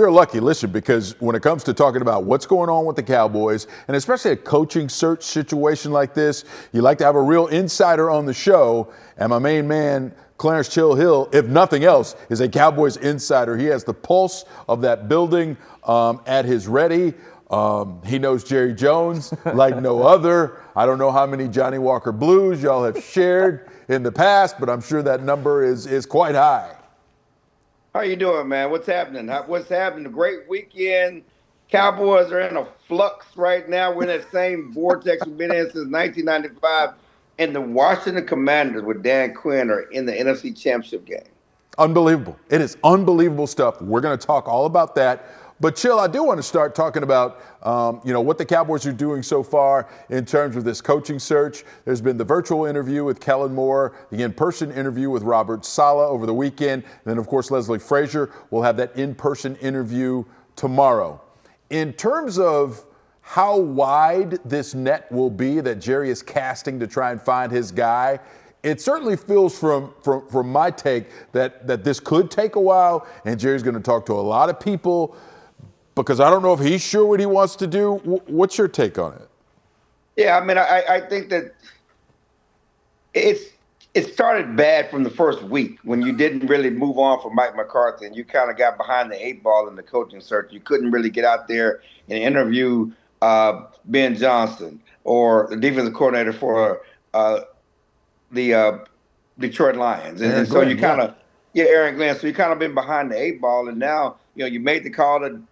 we're lucky, listen, because when it comes to talking about what's going on with the Cowboys, and especially a coaching search situation like this, you like to have a real insider on the show. And my main man, Clarence Chill Hill, if nothing else, is a Cowboys insider. He has the pulse of that building at his ready. He knows Jerry Jones like no other. I don't know how many Johnny Walker Blues y'all have shared in the past, but I'm sure that number is quite high. How you doing, man? What's happening? What's happening? A great weekend. Cowboys are in a flux right now. We're in that same vortex we've been in since 1995. And the Washington Commanders with Dan Quinn are in the NFC Championship game. Unbelievable. It is unbelievable stuff. We're going to talk all about that. But, Chill, I do want to start talking about, what the Cowboys are doing so far in terms of this coaching search. There's been the virtual interview with Kellen Moore, the in-person interview with Robert Saleh over the weekend. And then, of course, Leslie Frazier will have that in-person interview tomorrow. In terms of how wide this net will be that Jerry is casting to try and find his guy, it certainly feels from my take that this could take a while, and Jerry's going to talk to a lot of people, because I don't know if he's sure what he wants to do. What's your take on it? Yeah, I mean, I think that it started bad from the first week when you didn't really move on from Mike McCarthy and you kind of got behind the eight ball in the coaching search. You couldn't really get out there and interview Ben Johnson or the defensive coordinator for the Detroit Lions. And so you kind of, Aaron Glenn. So you kind of been behind the eight ball, and now you made the call to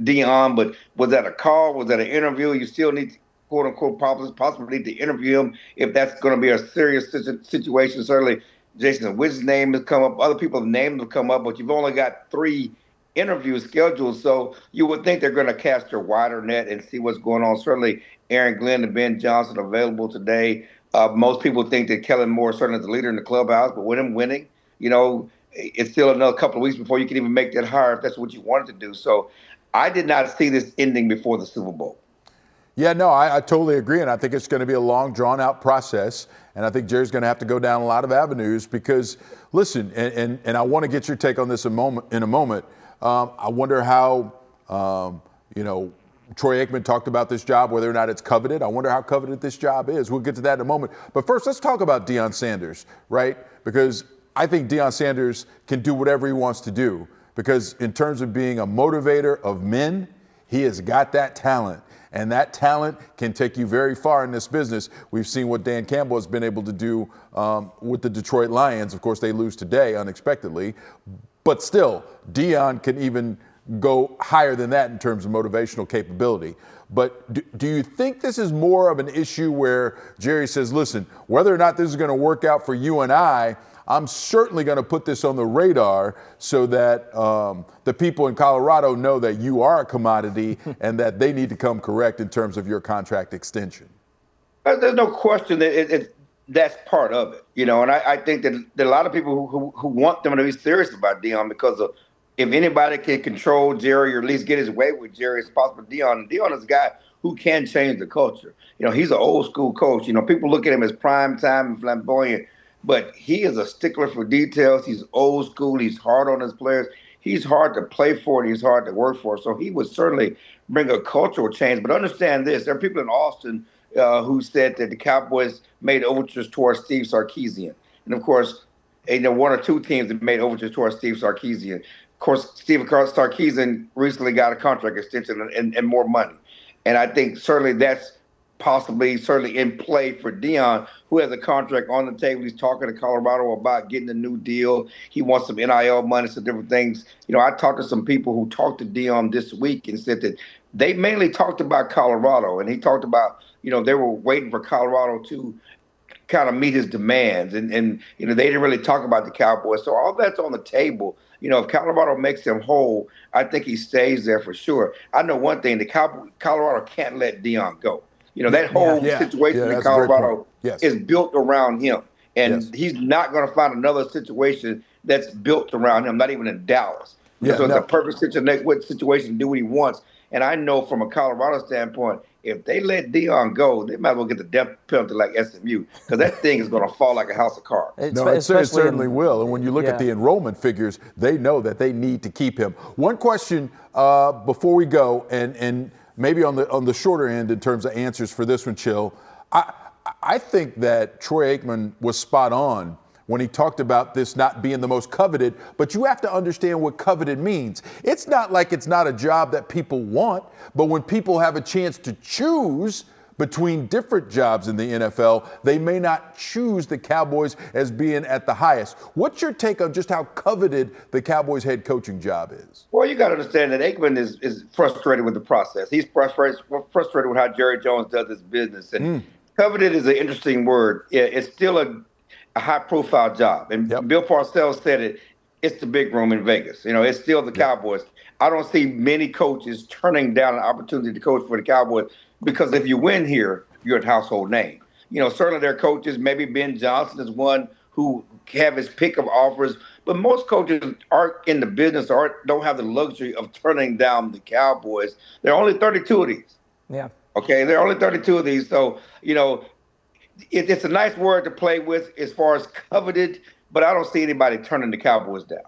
Deion, but was that a call? Was that an interview? You still need to, quote unquote, possibly need to interview him if that's going to be a serious situation. Certainly, Jason Witten's name has come up. Other people's names have come up, but you've only got 3 interviews scheduled, so you would think they're going to cast a wider net and see what's going on. Certainly, Aaron Glenn and Ben Johnson available today. Most people think that Kellen Moore is certainly the leader in the clubhouse, but with him winning, it's still another couple of weeks before you can even make that hire if that's what you wanted to do. So I did not see this ending before the Super Bowl. Yeah, no, I totally agree, and I think it's going to be a long, drawn-out process, and I think Jerry's going to have to go down a lot of avenues because, listen, and I want to get your take on this in a moment. I wonder how, Troy Aikman talked about this job, whether or not it's coveted. I wonder how coveted this job is. We'll get to that in a moment. But first, let's talk about Deion Sanders, right? Because I think Deion Sanders can do whatever he wants to do because in terms of being a motivator of men, he has got that talent. And that talent can take you very far in this business. We've seen what Dan Campbell has been able to do with the Detroit Lions. Of course, they lose today unexpectedly. But still, Deion can even go higher than that in terms of motivational capability. But do you think this is more of an issue where Jerry says, listen, whether or not this is going to work out for you and I'm certainly going to put this on the radar so that the people in Colorado know that you are a commodity and that they need to come correct in terms of your contract extension? There's no question that that's part of it, and I think that a lot of people who want them to be serious about Deion because of if anybody can control Jerry or at least get his way with Jerry, it's possible Deion. Deion is a guy who can change the culture. He's an old school coach. People look at him as prime time and flamboyant, but he is a stickler for details. He's old school. He's hard on his players. He's hard to play for and he's hard to work for. So he would certainly bring a cultural change. But understand this, there are people in Austin who said that the Cowboys made overtures towards Steve Sarkisian. And of course, one or two teams that made overtures towards Steve Sarkisian. Of course, Steve Sarkisian recently got a contract extension and more money. And I think certainly that's certainly in play for Deion, who has a contract on the table. He's talking to Colorado about getting a new deal. He wants some NIL money, some different things. I talked to some people who talked to Deion this week and said that they mainly talked about Colorado. And he talked about, they were waiting for Colorado to kind of meet his demands. And they didn't really talk about the Cowboys. So all that's on the table. If Colorado makes him whole, I think he stays there for sure. I know one thing, Colorado can't let Deion go. That whole situation in Colorado is built around him. And he's not going to find another situation that's built around him, not even in Dallas. Yeah, So it's a no. perfect situation to do what he wants. And I know from a Colorado standpoint, if they let Deion go, they might as well get the death penalty like SMU because that thing is going to fall like a house of cards. No, it certainly will. And when you look at yeah. the enrollment figures, they know that they need to keep him. One question before we go, and maybe on the shorter end in terms of answers for this one, Chill. I think that Troy Aikman was spot on when he talked about this not being the most coveted, but you have to understand what coveted means. It's not like it's not a job that people want, but when people have a chance to choose between different jobs in the NFL, they may not choose the Cowboys as being at the highest. What's your take on just how coveted the Cowboys head coaching job is? Well, you got to understand that Aikman is frustrated with the process. He's frustrated with how Jerry Jones does his business. And coveted is an interesting word. It's still a high-profile job. And Bill Parcells said it. It's the big room in Vegas. It's still the Cowboys. I don't see many coaches turning down an opportunity to coach for the Cowboys because if you win here, you're a household name. Certainly their coaches, maybe Ben Johnson is one who have his pick of offers, but most coaches aren't in the business or don't have the luxury of turning down the Cowboys. There are only 32 of these. Yeah. Okay, there are only 32 of these. So, it's a nice word to play with as far as coveted, but I don't see anybody turning the Cowboys down.